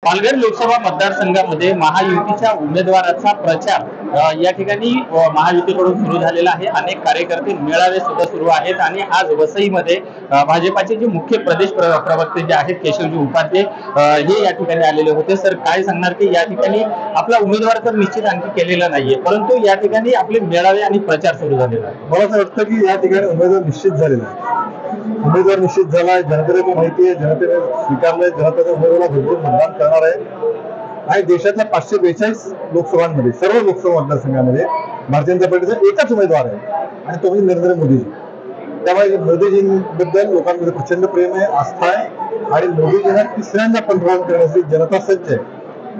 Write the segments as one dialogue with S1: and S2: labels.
S1: पालघर लोकसभा मतदारसंघामध्ये महायुतीच्या उमेदवाराचा प्रचार या ठिकाणी महायुतीकडून सुरू झालेला आहे। अनेक कार्यकर्ते मेळावे सुद्धा सुरू आहेत आणि आज वसईमध्ये भाजपाचे जे मुख्य प्रदेश प्रवक्ते जे आहेत केशवजी उपाध्ये हे या ठिकाणी आलेले होते। सर काय सांगणार की या ठिकाणी आपला उमेदवार तर निश्चित आणखी केलेला नाहीये, परंतु या ठिकाणी आपले मेळावे आणि प्रचार सुरू झालेला आहे।
S2: मला असं वाटतं की या ठिकाणी उमेदवार निश्चित झालेला आहे। उमेदवार निश्चित झाला आहे, जनतेला माहिती आहे, जनतेने स्वीकारलंय, जनता त्या उमेदवाराला भरपूर मतदान करणार आहे। आणि देशातल्या 542 लोकसभांमध्ये सर्व लोकसभा मतदारसंघामध्ये भारतीय जनता पार्टीचा एकच उमेदवार आहे आणि तो म्हणजे नरेंद्र मोदीजी। त्यामुळे मोदीजींबद्दल लोकांमध्ये प्रचंड प्रेम आहे, आस्था आहे आणि मोदीजींना तिसऱ्यांदा पंतप्रधान करण्यासाठी जनता सज्ज आहे।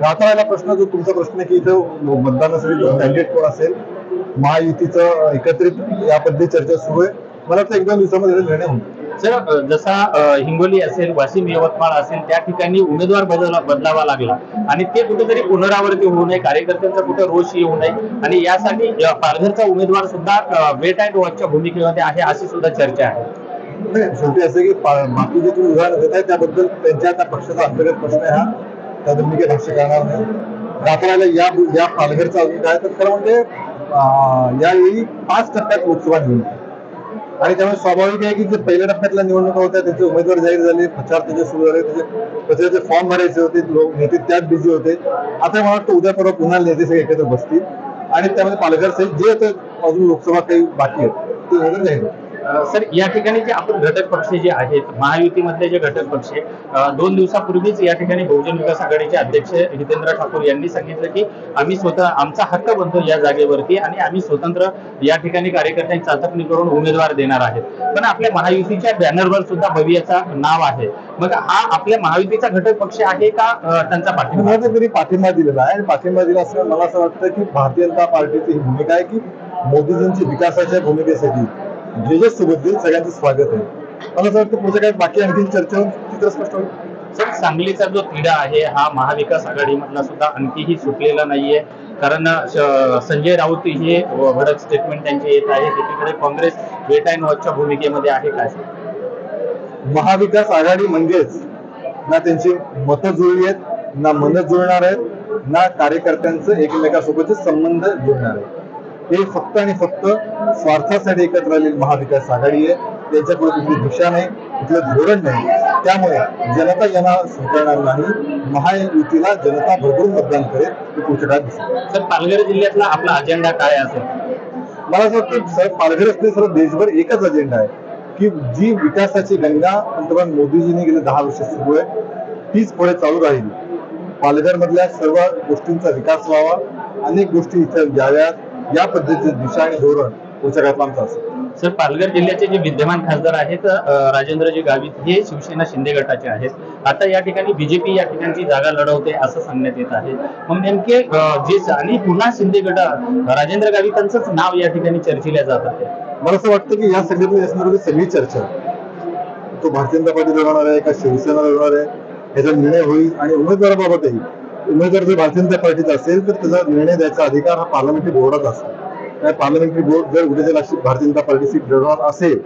S2: आता राहिला प्रश्न जो तुमचा प्रश्न की इथं मतदानासाठी कॅन्डिडेट कोण असेल, महायुतीचं एकत्रित या पद्धती चर्चा सुरू आहे। मला वाटतं 1-2 दिवसामध्ये निर्णय होईल।
S1: सर जसा हिंगोली असेल, वाशिम, यवतमाळ असेल त्या ठिकाणी उमेदवार बदलावा लागला आणि ते कुठेतरी पुनरावृत्ती होऊ नये, कार्यकर्त्यांचा कुठे रोष येऊ नये आणि यासाठी पालघरचा उमेदवार सुद्धा वेट अँड वॉचच्या भूमिकेमध्ये आहे अशी सुद्धा चर्चा आहे।
S2: शेवटी असं की बाकी जे तुम्ही उदाहरण देत आहे त्याबद्दल त्यांच्या त्या पक्षाचा अंतर्गत प्रश्न आहे हा, त्याबद्दल मी काही भाष्य करणार नाही। रात्राला या पालघरचा अजून काय तर खरं म्हणजे यावेळी 5 टप्प्यात लोकसभा निवडणूक आणि त्यामुळे स्वाभाविक आहे की जे पहिल्या टप्प्यातल्या निवडणुका होत्या त्यांचे उमेदवार जाहीर झाले, प्रचार त्याचे सुरू झाले, त्याचे प्रचाराचे फॉर्म भरायचे होते, लोक नेते त्यात बिझी होते। आता मला वाटतं उद्या परवा पुन्हा नेते सगळे एकत्र बसतील आणि त्यामध्ये पालघर सहित जे अजून लोकसभा काही बाकी आहेत ते उमेदवार जाहीर होतील।
S1: सर या ठिकाणी जे आपण घटक पक्ष जे आहेत महायुतीमधले जे घटक पक्ष 2 दिवसापूर्वीच या ठिकाणी बहुजन विकास आघाडीचे अध्यक्ष हितेंद्र ठाकूर यांनी सांगितलं की आम्ही स्वतः आमचा हक्क बनतो या जागेवरती आणि आम्ही स्वतंत्र या ठिकाणी कार्यकर्त्यांची चाचपणी करून उमेदवार देणार आहेत। पण आपल्या महायुतीच्या बॅनरवर सुद्धा भवियाचं नाव आहे, मग हा आपल्या महायुतीचा घटक पक्ष आहे का त्यांचा पाठिंबा?
S2: तरी पाठिंबा दिलेला आहे आणि पाठिंबा दिला असं मला असं वाटतं की भारतीय जनता पार्टीची ही भूमिका आहे की मोदीजींची विकासाच्या भूमिकेसाठी जे सोबत देईल सगळ्यांचं स्वागत आहे। मला असं वाटतं पुढच्या काही बाकी आणखी चर्चा होऊन चित्र स्पष्ट होईल।
S1: सर सांगलीचा जो तिढा आहे हा महाविकास आघाडी मधला सुद्धा आणखीही सुटलेला नाहीये, कारण संजय राऊत हे भडक स्टेटमेंट त्यांचे येत आहे, एकीकडे काँग्रेस वेट अँड वॉचच्या भूमिकेमध्ये आहे। काय
S2: महाविकास आघाडी म्हणजेच ना त्यांची मतं जुळली आहेत, ना मनं जुळणार आहेत, ना कार्यकर्त्यांचं एकमेकांसोबतचे संबंध जुळणार आहेत। हे फक्त आणि फक्त स्वार्थासाठी एकत्र आलेली महाविकास आघाडी आहे। त्यांच्याकडे कुठली दिशा नाही, कुठलं धोरण नाही, त्यामुळे जनता यांना स्वीकारणार नाही। महायुतीला जनता भरभरून मतदान करेल हे पुढच्या काळात दिसेल।
S1: सर पालघर जिल्ह्यातला आपला अजेंडा काय असेल?
S2: मला असं वाटतं पालघर असले सर्व देशभर एकच अजेंडा आहे की जी विकासाची गंगा पंतप्रधान मोदीजींनी गेले 10 वर्ष सुरू आहे तीच पुढे चालू राहील। पालघर मधल्या सर्व गोष्टींचा विकास व्हावा, अनेक गोष्टी इथे याव्यात, या पद्धतीचे दिशा आणि धोरण पुढच्या काळात आमचं असेल।
S1: सर पालघर जिल्ह्याचे जे विद्यमान खासदार आहेत राजेंद्रजी गावित हे शिवसेना शिंदे गटाचे आहेत, आता या ठिकाणी बीजेपी या ठिकाणची जागा लढवते असं सांगण्यात येत आहे। मग नेमके जे आणि पुन्हा शिंदे गट राजेंद्र गावितांचंच नाव या ठिकाणी चर्चिल्या जात आहे।
S2: मला असं वाटतं की या सगळ्यामध्ये सगळी चर्चा तो भारतीय जनता पार्टी लढवणार आहे का शिवसेना लढवणार आहे याचा निर्णय होईल आणि उमेदवाराबाबतही उमेदवार जर भारतीय जनता पार्टीचा असेल तर त्याचा निर्णय द्यायचा अधिकार हा पार्लमेंटरी बोर्डाचा असतो। पार्लमेंटरी बोर्ड जर उद्याच्या भारतीय जनता पार्टी सीट लढवणार असेल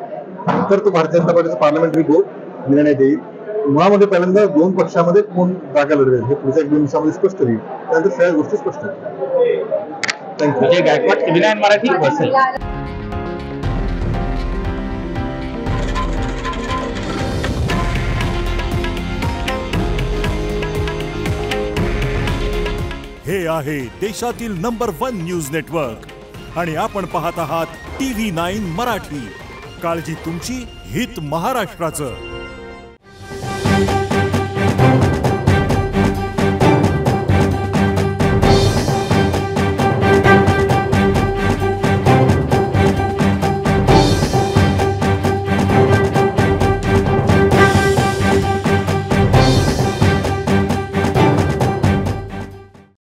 S2: तर तो भारतीय जनता पार्टीचा पार्लमेंटरी बोर्ड निर्णय देईल। मुळामध्ये पहिल्यांदा 2 पक्षामध्ये कोण जागा लढवेल हे पुढच्या 1-2 दिवसामध्ये स्पष्ट होईल, त्यानंतर सगळ्या गोष्टी स्पष्ट होतील। थँक्यू।
S1: विजय गायकवाड, टीव्ही9 मराठी, वसई।
S3: हे आहे देशातील नंबर 1 न्यूज नेटवर्क आणि आपण पाहत आहात टीव्ही 9 मराठी। काळजी तुमची, हित महाराष्ट्राचं।